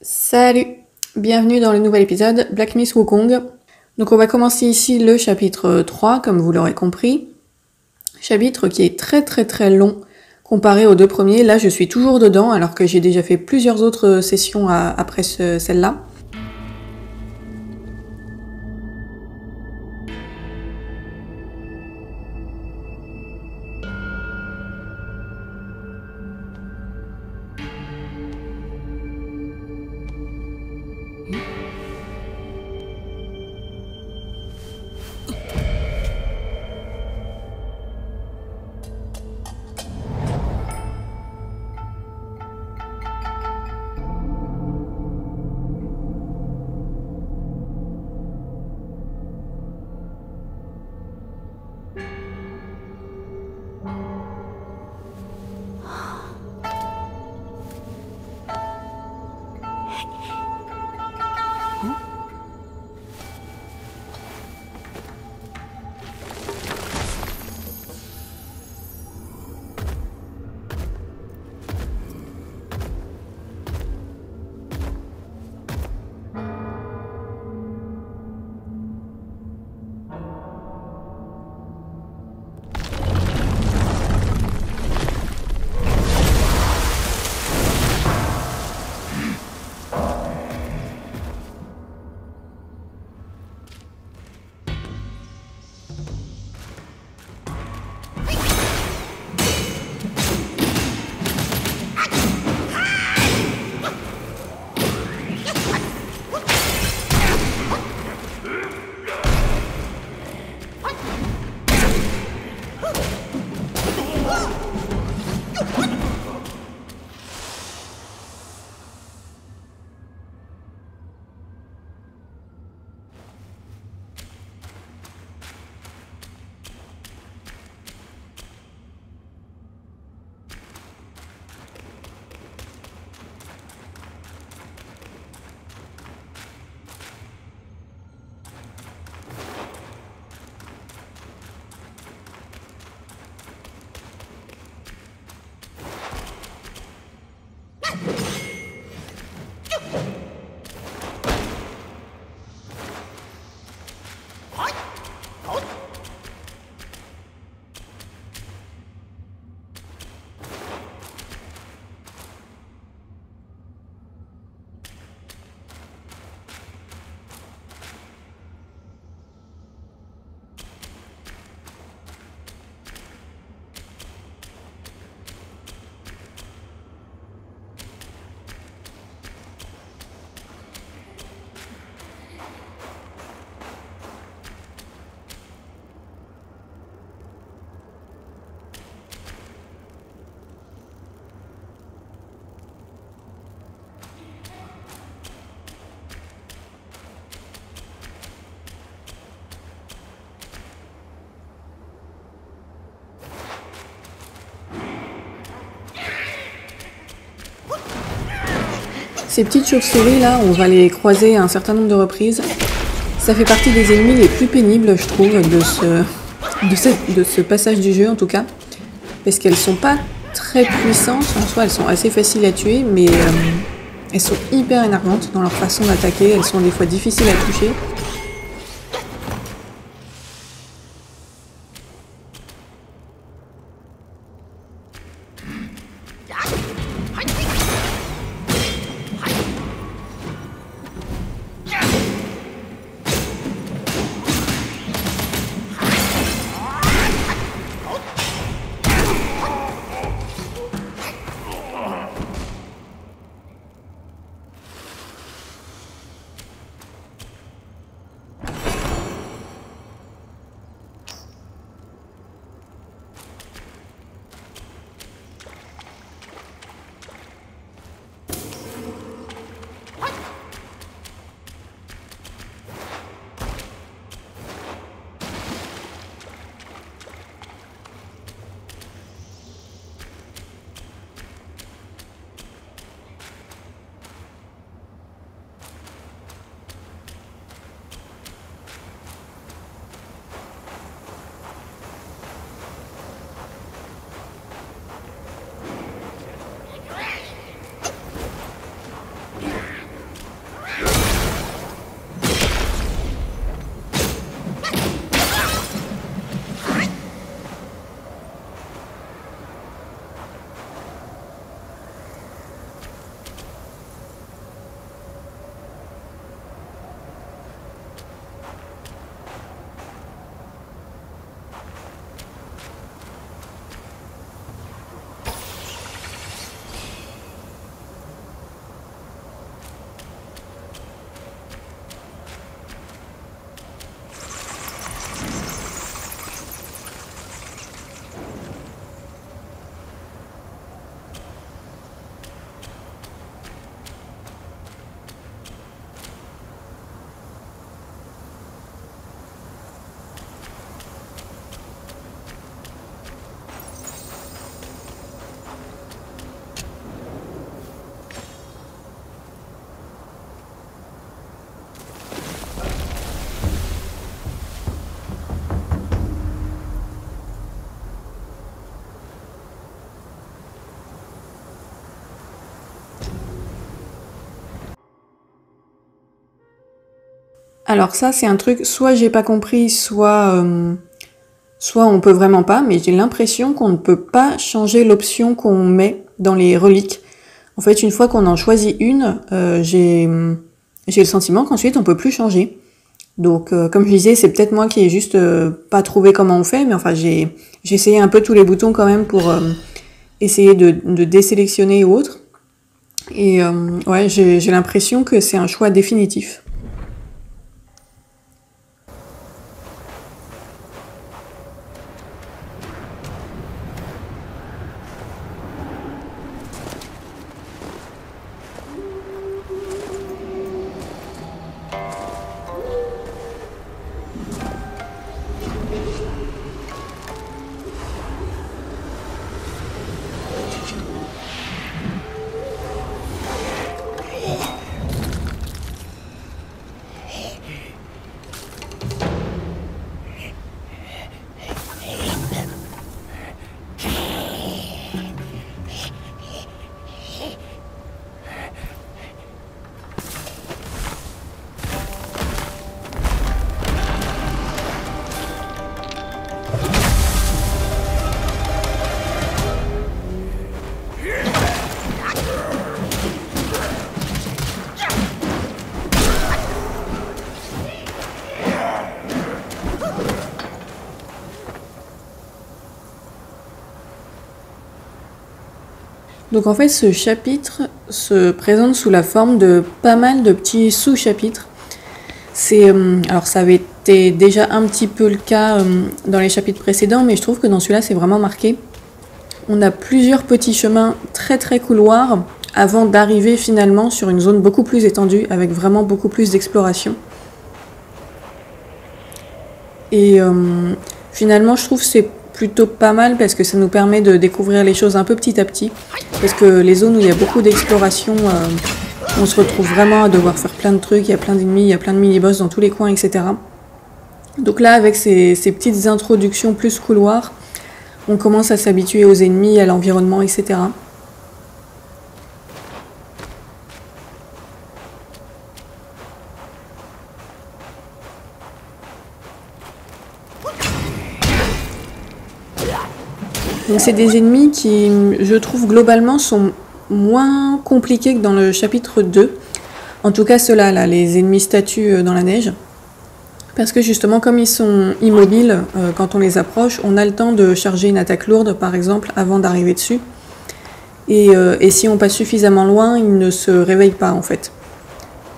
Salut, bienvenue dans le nouvel épisode Black Myth Wukong. Donc on va commencer ici le chapitre 3, comme vous l'aurez compris. Chapitre qui est très long comparé aux deux premiers. Là je suis toujours dedans alors que j'ai déjà fait plusieurs autres sessions après celle-là. Ces petites chauves-souris là, on va les croiser un certain nombre de reprises. Ça fait partie des ennemis les plus pénibles, je trouve, de ce passage du jeu en tout cas. Parce qu'elles sont pas très puissantes, en soi elles sont assez faciles à tuer, mais elles sont hyper énervantes dans leur façon d'attaquer, elles sont des fois difficiles à toucher. Alors ça, c'est un truc, soit j'ai pas compris, soit on peut vraiment pas, mais j'ai l'impression qu'on ne peut pas changer l'option qu'on met dans les reliques. En fait, une fois qu'on en choisit une, j'ai le sentiment qu'ensuite on peut plus changer. Donc, comme je disais, c'est peut-être moi qui ai juste pas trouvé comment on fait, mais enfin, j'ai essayé un peu tous les boutons quand même pour essayer de désélectionner ou autre. Et ouais, j'ai l'impression que c'est un choix définitif. Donc en fait, ce chapitre se présente sous la forme de pas mal de petits sous-chapitres. Alors ça avait été déjà un petit peu le cas dans les chapitres précédents, mais je trouve que dans celui-là, c'est vraiment marqué. On a plusieurs petits chemins très couloirs avant d'arriver finalement sur une zone beaucoup plus étendue, avec vraiment beaucoup plus d'exploration. Et finalement, je trouve que c'est plutôt pas mal parce que ça nous permet de découvrir les choses un peu petit à petit. Parce que les zones où il y a beaucoup d'exploration, on se retrouve vraiment à devoir faire plein de trucs, il y a plein d'ennemis, il y a plein de mini-boss dans tous les coins, etc. Donc là, avec ces petites introductions plus couloirs, on commence à s'habituer aux ennemis, à l'environnement, etc. Donc c'est des ennemis qui, je trouve, globalement, sont moins compliqués que dans le chapitre 2. En tout cas, ceux-là, là, les ennemis statues dans la neige. Parce que justement, comme ils sont immobiles, quand on les approche, on a le temps de charger une attaque lourde, par exemple, avant d'arriver dessus. Et si on passe suffisamment loin, ils ne se réveillent pas, en fait.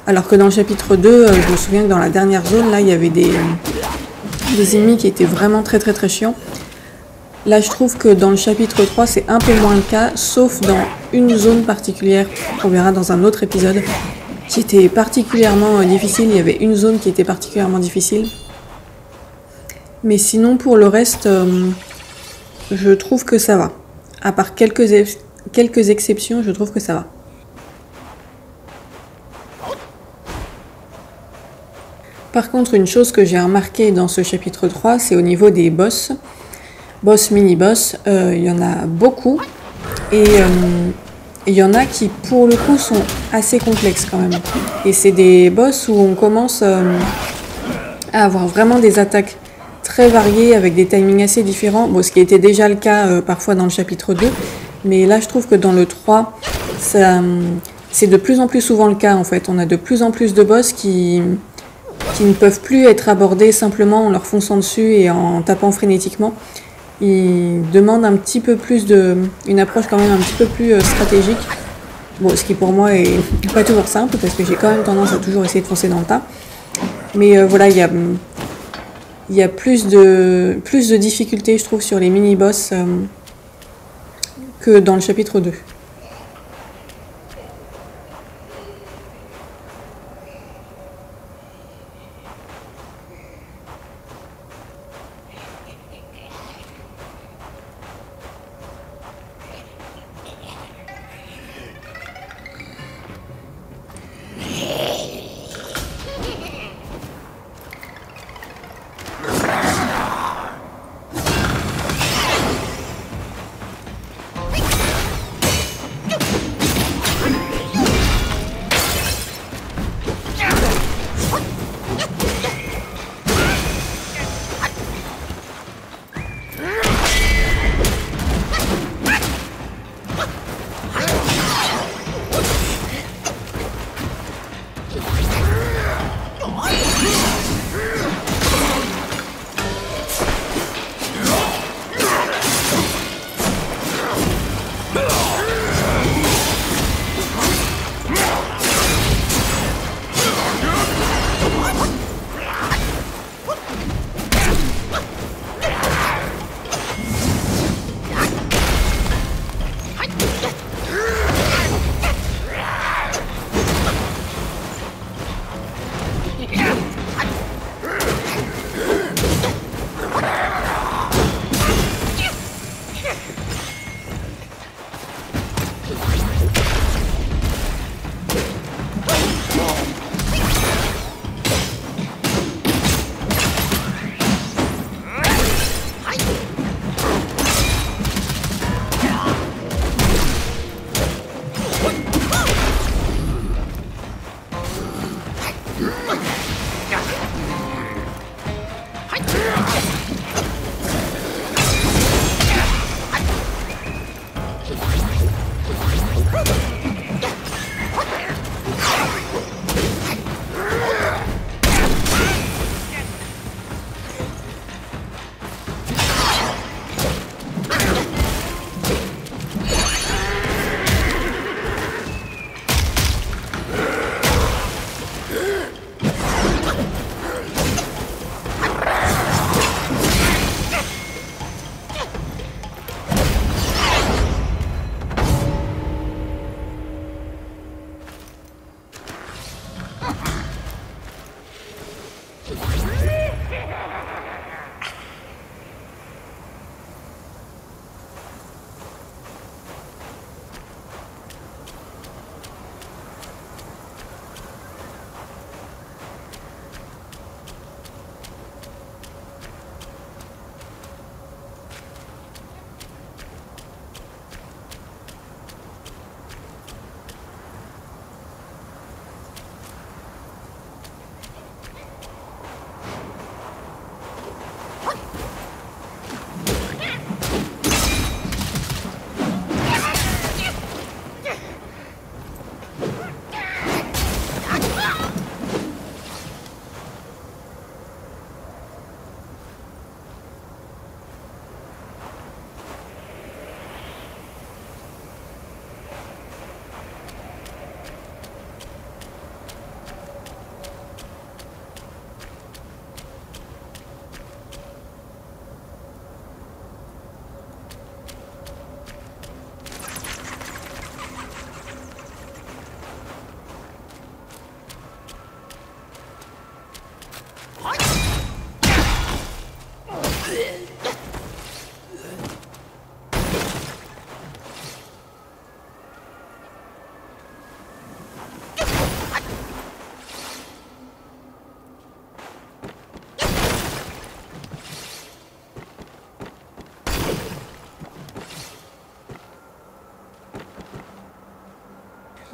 Alors que dans le chapitre 2, je me souviens que dans la dernière zone, là, il y avait des ennemis qui étaient vraiment très chiants. Là, je trouve que dans le chapitre 3, c'est un peu moins le cas, sauf dans une zone particulière, qu'on verra dans un autre épisode, qui était particulièrement difficile. Il y avait une zone qui était particulièrement difficile. Mais sinon, pour le reste, je trouve que ça va. À part quelques exceptions, je trouve que ça va. Par contre, une chose que j'ai remarqué dans ce chapitre 3, c'est au niveau des boss. Boss, mini-boss, il y en a beaucoup. Et il y en a qui, pour le coup, sont assez complexes quand même. Et c'est des boss où on commence à avoir vraiment des attaques très variées avec des timings assez différents. Bon, ce qui était déjà le cas parfois dans le chapitre 2. Mais là, je trouve que dans le 3, c'est de plus en plus souvent le cas en fait. On a de plus en plus de boss qui ne peuvent plus être abordés simplement en leur fonçant dessus et en tapant frénétiquement. Ils demandent un petit peu plus une approche quand même un petit peu plus stratégique. Bon, ce qui pour moi est pas toujours simple parce que j'ai quand même tendance à toujours essayer de foncer dans le tas. Mais voilà, il y a plus de difficultés, je trouve, sur les mini-boss que dans le chapitre 2.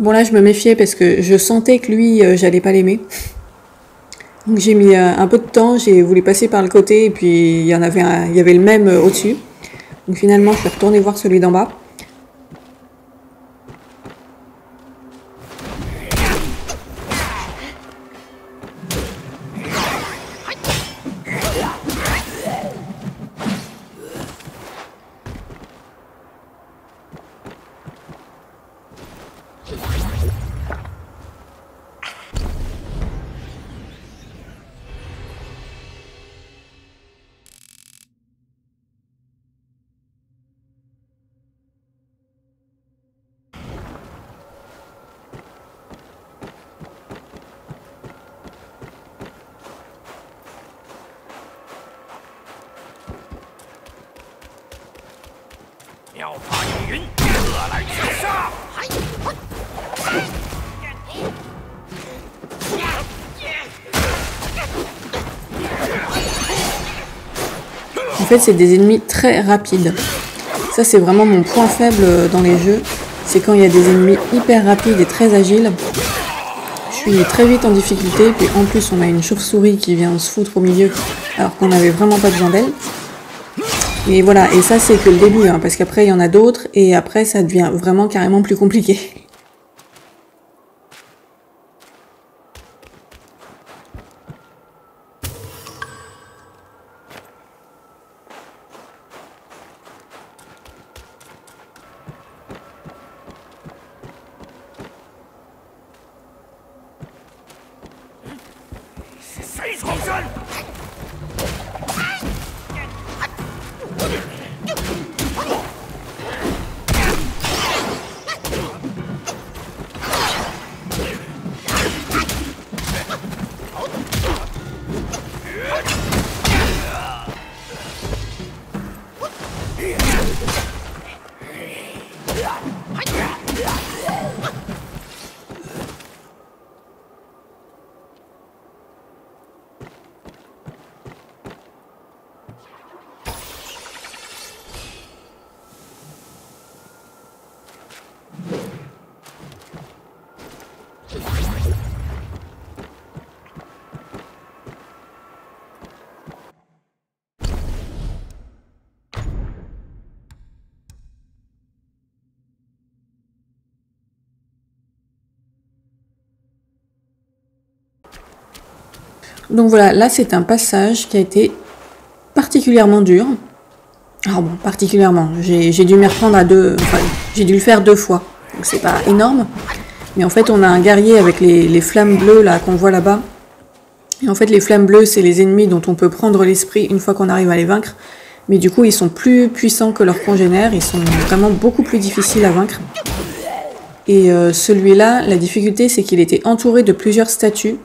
Bon là je me méfiais parce que je sentais que lui j'allais pas l'aimer. Donc j'ai mis un peu de temps, j'ai voulu passer par le côté et puis il y avait le même au-dessus. Donc finalement je suis retournée voir celui d'en bas. En fait, c'est des ennemis très rapides. Ça, c'est vraiment mon point faible dans les jeux. C'est quand il y a des ennemis hyper rapides et très agiles. Je suis très vite en difficulté. Puis en plus, on a une chauve-souris qui vient se foutre au milieu alors qu'on n'avait vraiment pas besoin d'elle. Et voilà, et ça, c'est que le début, hein, parce qu'après, il y en a d'autres. Et après, ça devient vraiment carrément plus compliqué. Donc voilà, là c'est un passage qui a été particulièrement dur. Alors bon, particulièrement, j'ai dû m'y reprendre à deux, enfin j'ai dû le faire 2 fois, donc c'est pas énorme. Mais en fait on a un guerrier avec les flammes bleues là qu'on voit là-bas. Et en fait les flammes bleues c'est les ennemis dont on peut prendre l'esprit une fois qu'on arrive à les vaincre. Mais du coup ils sont plus puissants que leurs congénères, ils sont vraiment beaucoup plus difficiles à vaincre. Et celui-là, la difficulté c'est qu'il était entouré de plusieurs statues.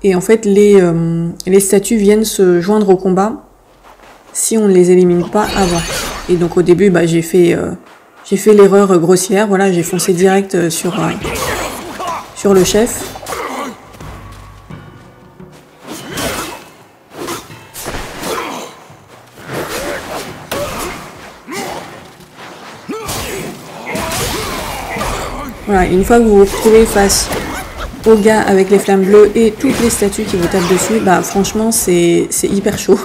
Et en fait, les statues viennent se joindre au combat si on ne les élimine pas avant. Et donc au début, bah, j'ai fait l'erreur grossière. Voilà, j'ai foncé direct sur le chef. Voilà, une fois que vous vous retrouvez face au gars avec les flammes bleues et toutes les statues qui vous tapent dessus, bah franchement c'est hyper chaud.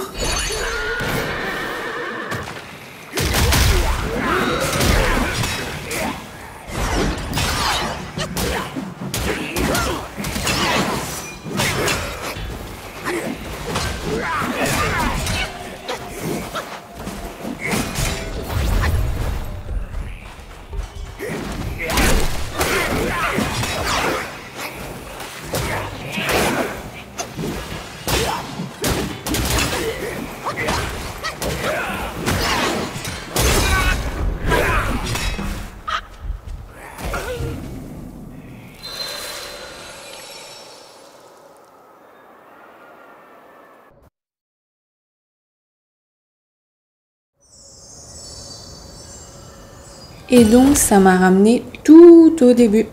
Et donc ça m'a ramené tout au début.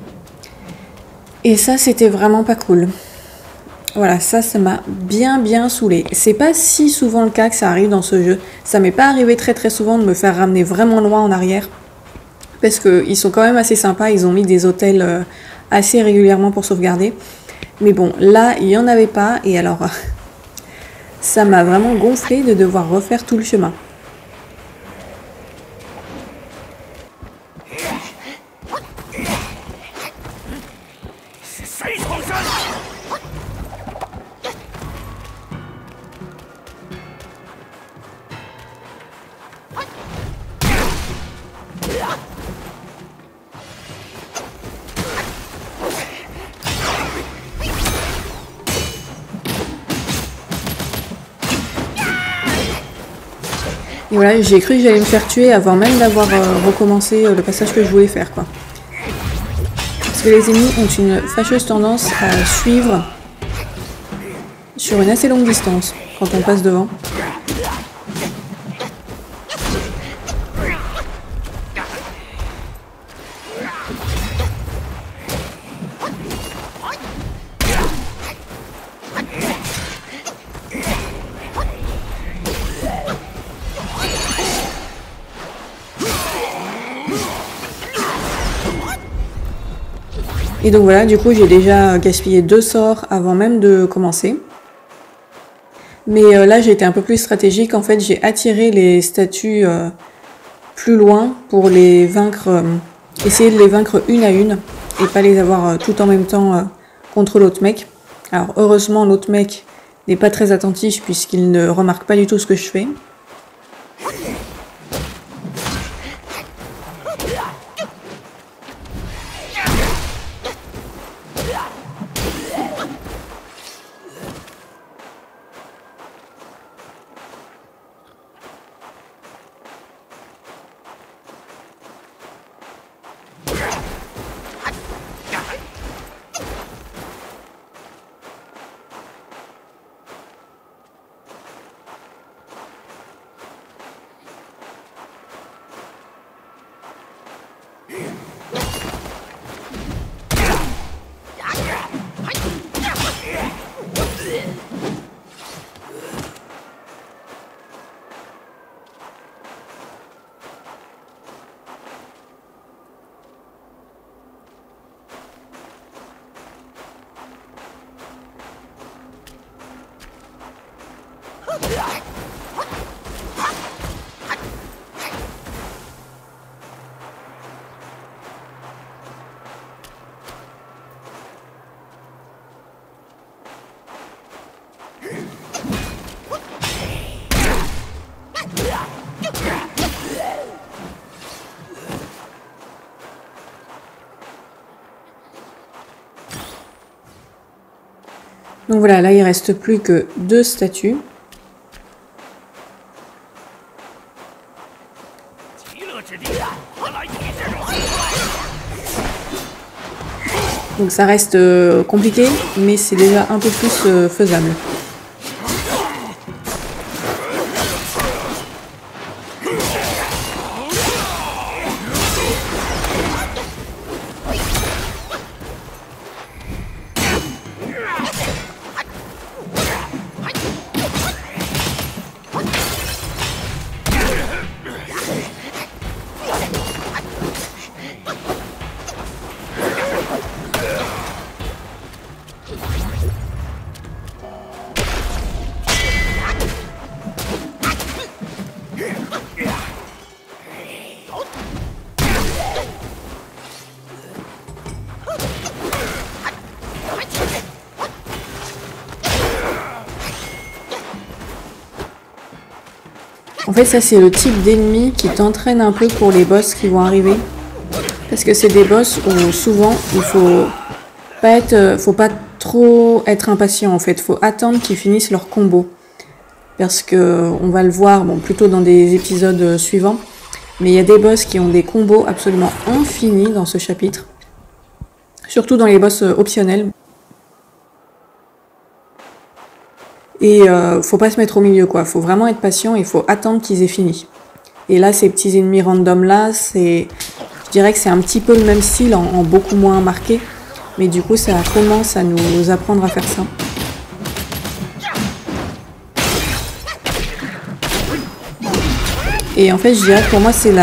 Et ça c'était vraiment pas cool. Voilà, ça m'a bien saoulé. C'est pas si souvent le cas que ça arrive dans ce jeu. Ça m'est pas arrivé très souvent de me faire ramener vraiment loin en arrière. parce qu'ils sont quand même assez sympas, ils ont mis des hôtels assez régulièrement pour sauvegarder. Mais bon, là, il n'y en avait pas, et alors, ça m'a vraiment gonflé de devoir refaire tout le chemin. Et voilà, j'ai cru que j'allais me faire tuer avant même d'avoir recommencé le passage que je voulais faire, quoi. Parce que les ennemis ont une fâcheuse tendance à suivre sur une assez longue distance quand on passe devant. Et donc voilà, du coup j'ai déjà gaspillé 2 sorts avant même de commencer. Mais là j'ai été un peu plus stratégique, en fait j'ai attiré les statues plus loin pour les vaincre, essayer de les vaincre une à une et pas les avoir tout en même temps contre l'autre mec. Alors heureusement l'autre mec n'est pas très attentif puisqu'il ne remarque pas du tout ce que je fais. Donc voilà, là il reste plus que 2 statues. Donc ça reste compliqué, mais c'est déjà un peu plus faisable. En fait, ça c'est le type d'ennemi qui t'entraîne un peu pour les boss qui vont arriver. Parce que c'est des boss où souvent il faut pas trop être impatient en fait. Faut attendre qu'ils finissent leur combo. Parce que on va le voir plutôt dans des épisodes suivants. Mais il y a des boss qui ont des combos absolument infinis dans ce chapitre. Surtout dans les boss optionnels. Et faut pas se mettre au milieu quoi, faut vraiment être patient, il faut attendre qu'ils aient fini. Et là ces petits ennemis random là, je dirais que c'est un petit peu le même style en beaucoup moins marqué. Mais du coup ça commence à nous apprendre à faire ça. Et en fait, je dirais que pour moi, c'est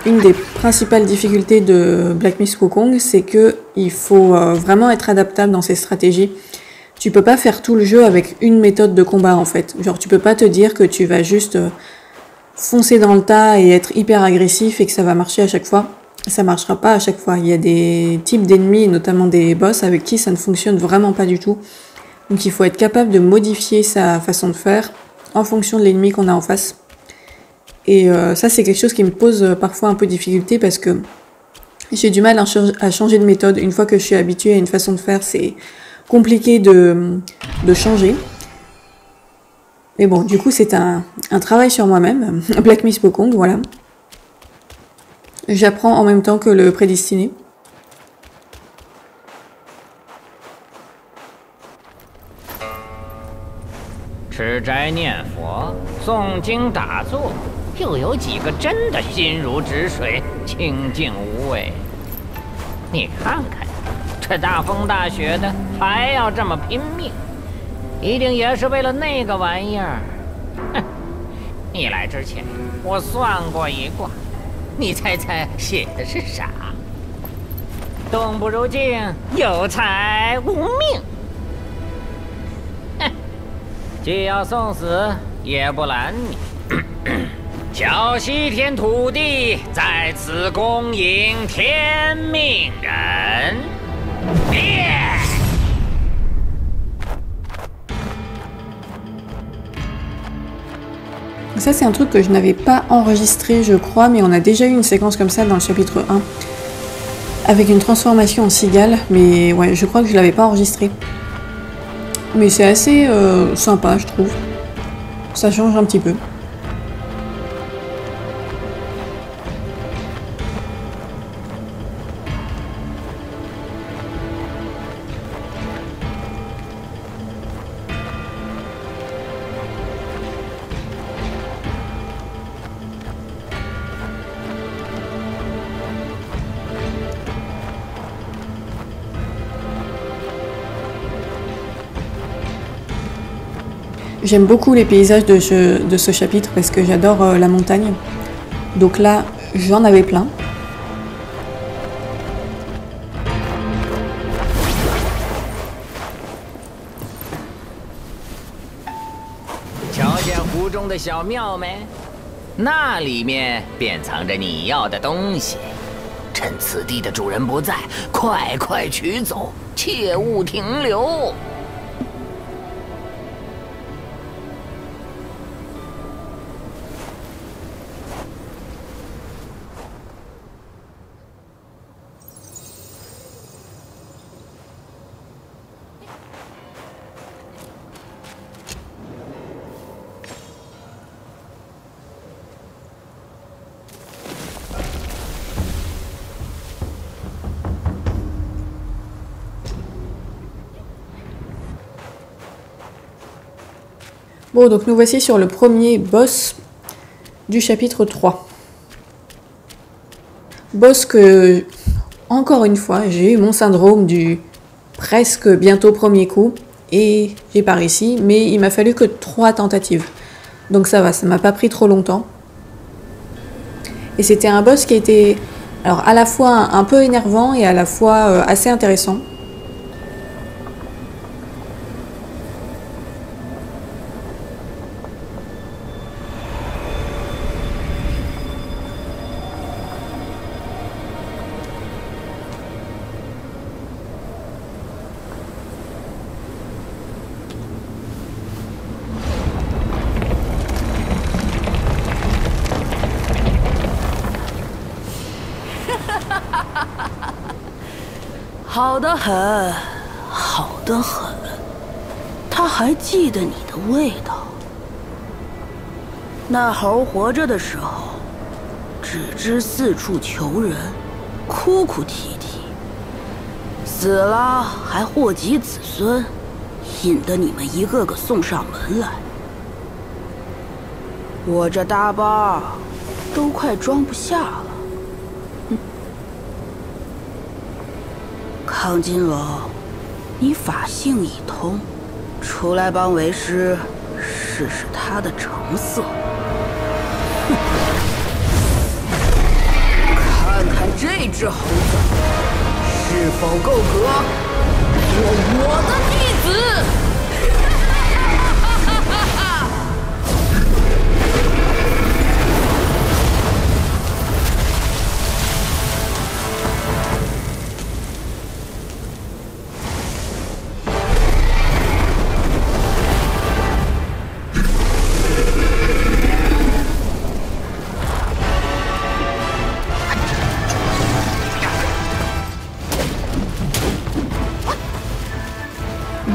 une des principales difficultés de Black Myth Wukong, c'est que il faut vraiment être adaptable dans ses stratégies. Tu peux pas faire tout le jeu avec une méthode de combat, en fait. Genre, tu peux pas te dire que tu vas juste foncer dans le tas et être hyper agressif et que ça va marcher à chaque fois. Ça marchera pas à chaque fois. Il y a des types d'ennemis, notamment des boss, avec qui ça ne fonctionne vraiment pas du tout. Donc il faut être capable de modifier sa façon de faire en fonction de l'ennemi qu'on a en face. Et ça, c'est quelque chose qui me pose parfois un peu de difficulté parce que j'ai du mal à changer de méthode. Une fois que je suis habituée à une façon de faire, c'est compliqué de changer. Mais bon, du coup, c'est un travail sur moi-même. Black Myth Wukong, voilà. J'apprends en même temps que le prédestiné. 吃斋念佛、诵经打坐，又有几个真的心如止水、清净无畏？你看看，这大风大雪的，还要这么拼命，一定也是为了那个玩意儿。哼！你来之前，我算过一卦，你猜猜写的是啥？动不如静，有财无命。 既要送死，也不拦你。叫西天土地在此恭迎天命人。Ça, c'est un truc que je n'avais pas enregistré, je crois, mais on a déjà eu une séquence comme ça dans le chapitre 1, avec une transformation en cigale, mais ouais, je crois que je l'avais pas enregistré. Mais c'est assez sympa, je trouve. Ça change un petit peu. J'aime beaucoup les paysages de ce chapitre parce que j'adore la montagne. Donc là, j'en avais plein. Bon, donc nous voici sur le premier boss du chapitre 3. Boss que, encore une fois, j'ai eu mon syndrome du presque bientôt premier coup et j'ai pas réussi, mais il m'a fallu que 3 tentatives. Donc ça va, ça m'a pas pris trop longtemps. Et c'était un boss qui était alors à la fois un peu énervant et à la fois assez intéressant. « 好得很，好得很。他还记得你的味道。那猴活着的时候，只知四处求人，哭哭啼啼；死了还祸及子孙，引得你们一个个送上门来。我这大包都快装不下了。 康金龙，你法性已通，出来帮为师试试他的成色。哼！这只猴子是否够格做我的弟子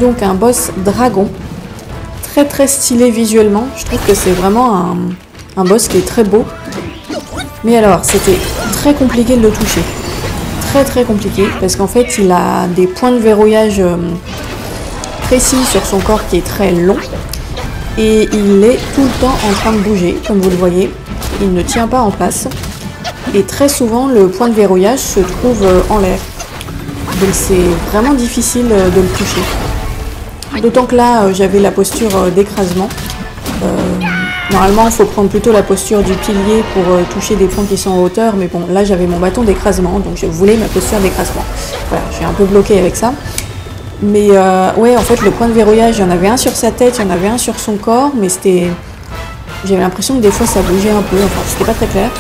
？Donc un boss dragon, très stylé visuellement, je trouve que c'est vraiment un boss qui est très beau. Mais alors c'était très compliqué de le toucher, très compliqué, parce qu'en fait il a des points de verrouillage précis sur son corps qui est très long, et il est tout le temps en train de bouger, comme vous le voyez, il ne tient pas en place, et très souvent le point de verrouillage se trouve en l'air, donc c'est vraiment difficile de le toucher. D'autant que là, j'avais la posture d'écrasement. Normalement, il faut prendre plutôt la posture du pilier pour toucher des points qui sont en hauteur. Mais bon, là, j'avais mon bâton d'écrasement, donc je voulais ma posture d'écrasement. Voilà, je suis un peu bloquée avec ça. Mais ouais, en fait, le point de verrouillage, il y en avait un sur sa tête, il y en avait un sur son corps. Mais c'était... J'avais l'impression que des fois, ça bougeait un peu. Enfin, c'était pas très clair.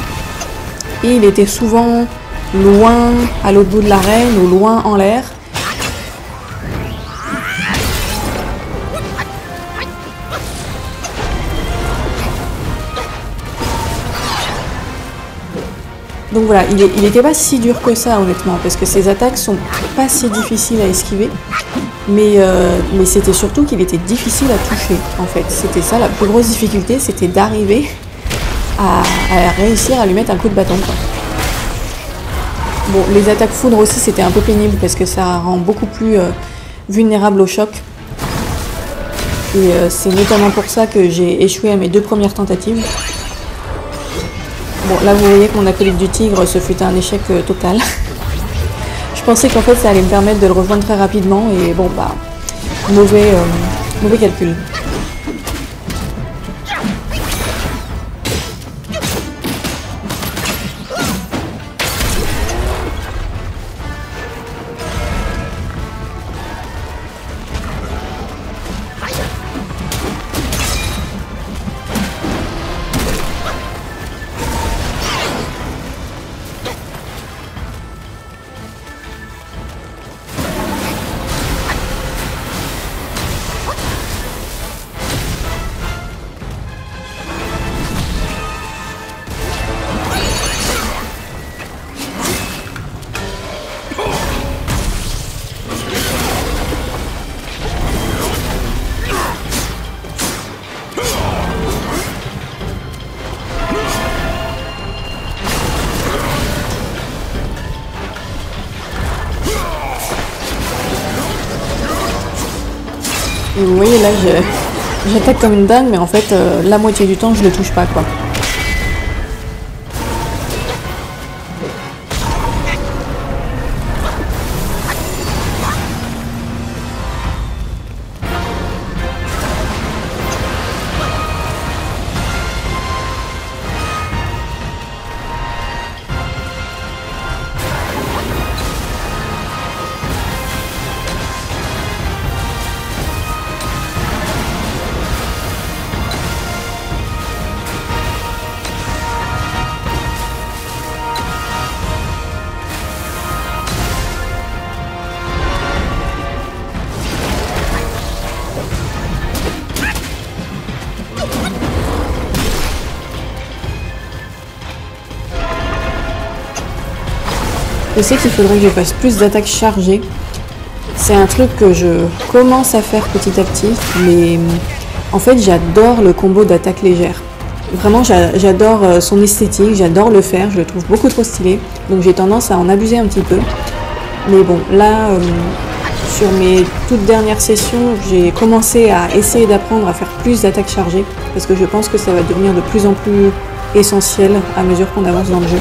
Et il était souvent loin à l'autre bout de l'arène ou loin en l'air. Donc voilà, il n'était pas si dur que ça honnêtement, parce que ses attaques sont pas si difficiles à esquiver, mais c'était surtout qu'il était difficile à toucher en fait. C'était ça la plus grosse difficulté, c'était d'arriver à réussir à lui mettre un coup de bâton, quoi. Bon, les attaques foudre aussi c'était un peu pénible parce que ça rend beaucoup plus vulnérable au choc. Et c'est notamment pour ça que j'ai échoué à mes 2 premières tentatives. Bon, là vous voyez que mon acolyte du tigre, ce fut un échec total. Je pensais qu'en fait ça allait me permettre de le rejoindre très rapidement et bon bah, mauvais calcul. Et vous voyez là, j'attaque comme une dingue, mais en fait, la moitié du temps, je le touche pas, quoi. Je sais qu'il faudrait que je fasse plus d'attaques chargées. C'est un truc que je commence à faire petit à petit, mais en fait j'adore le combo d'attaque légère. Vraiment j'adore son esthétique, j'adore le faire, je le trouve beaucoup trop stylé, donc j'ai tendance à en abuser un petit peu. Mais bon, là, sur mes toutes dernières sessions, j'ai commencé à essayer d'apprendre à faire plus d'attaques chargées, parce que je pense que ça va devenir de plus en plus essentiel à mesure qu'on avance dans le jeu.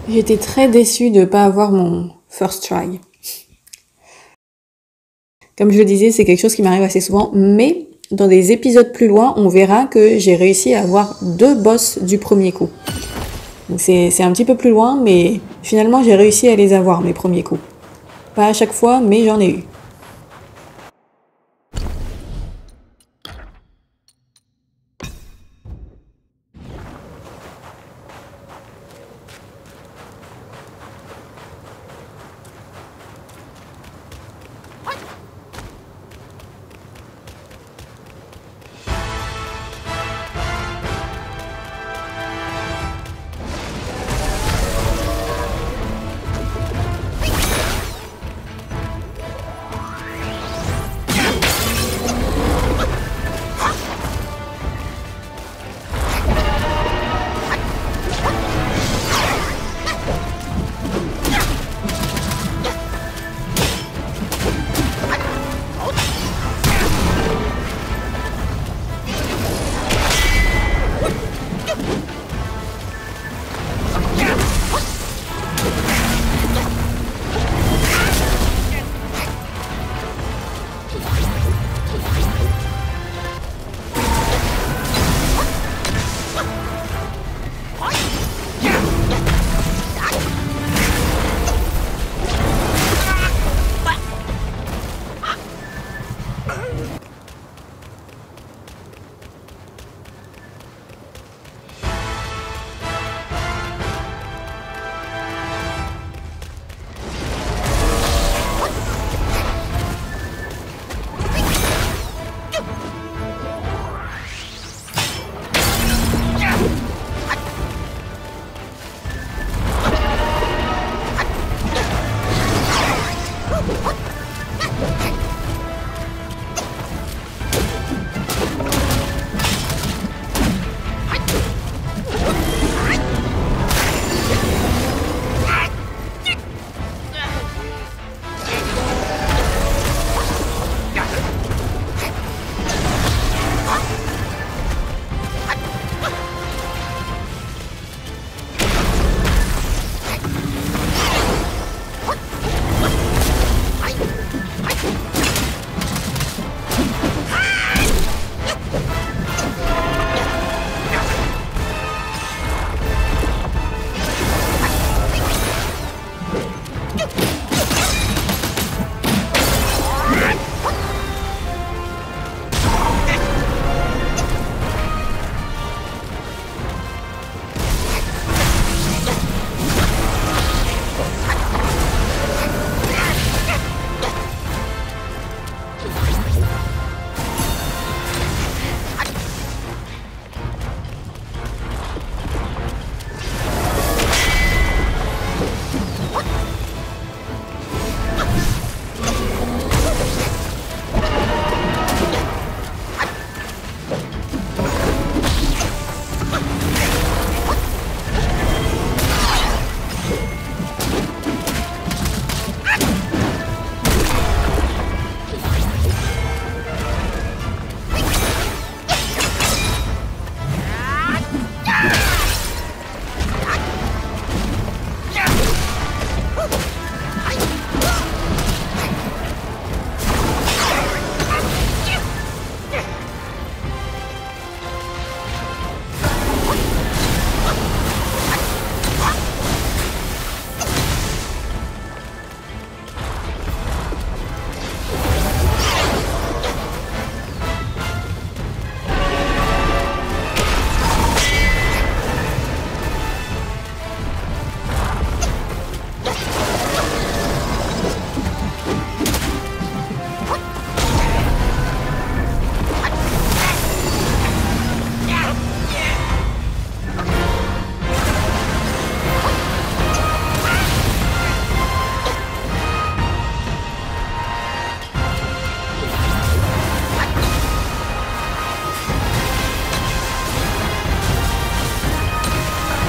J'étais très déçue de ne pas avoir mon first try. Comme je le disais, c'est quelque chose qui m'arrive assez souvent, mais dans des épisodes plus loin, on verra que j'ai réussi à avoir 2 boss du premier coup. Donc c'est un petit peu plus loin, mais finalement j'ai réussi à les avoir, mes premiers coups. Pas à chaque fois, mais j'en ai eu.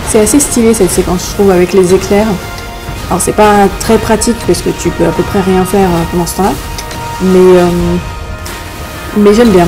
C'est assez stylé cette séquence, je trouve, avec les éclairs. Alors c'est pas très pratique parce que tu peux à peu près rien faire pendant ce temps-là, mais j'aime bien.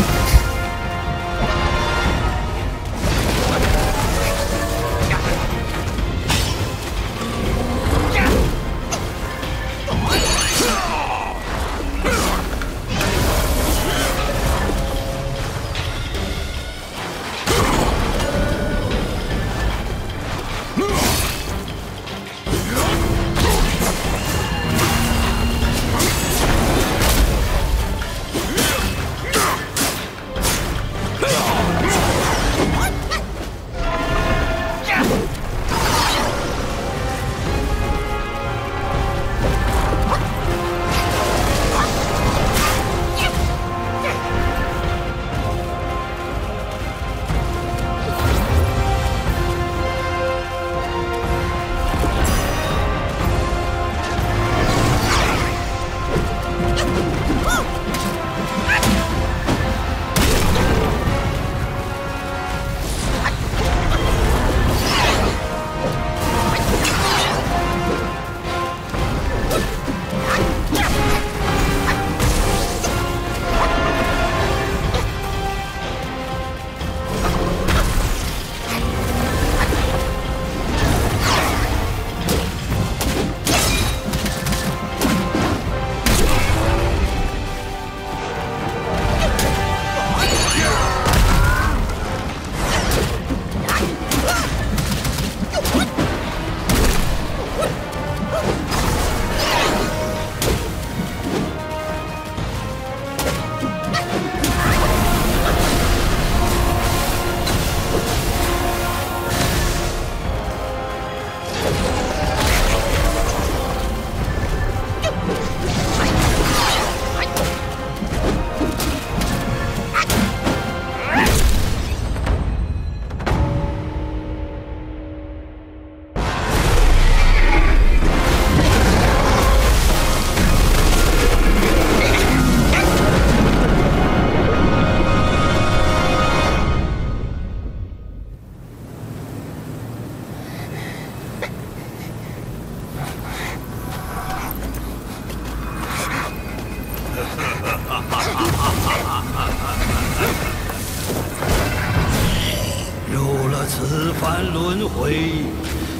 回，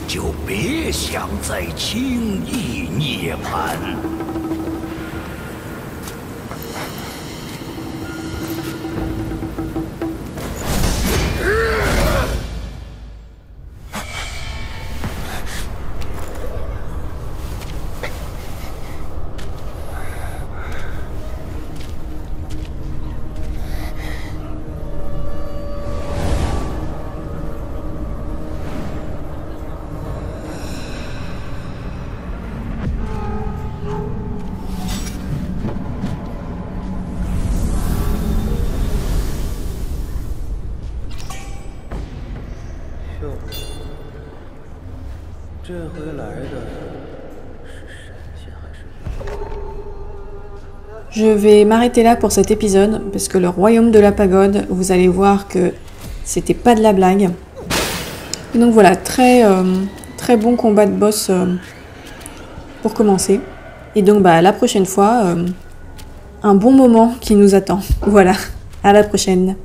就别想再轻易涅槃。这回来的是神仙还是人？ Je vais m'arrêter là pour cet épisode, parce que le royaume de la pagode, vous allez voir que c'était pas de la blague. Et donc voilà, très bon combat de boss pour commencer. Et donc bah, la prochaine fois, un bon moment qui nous attend. Voilà, à la prochaine.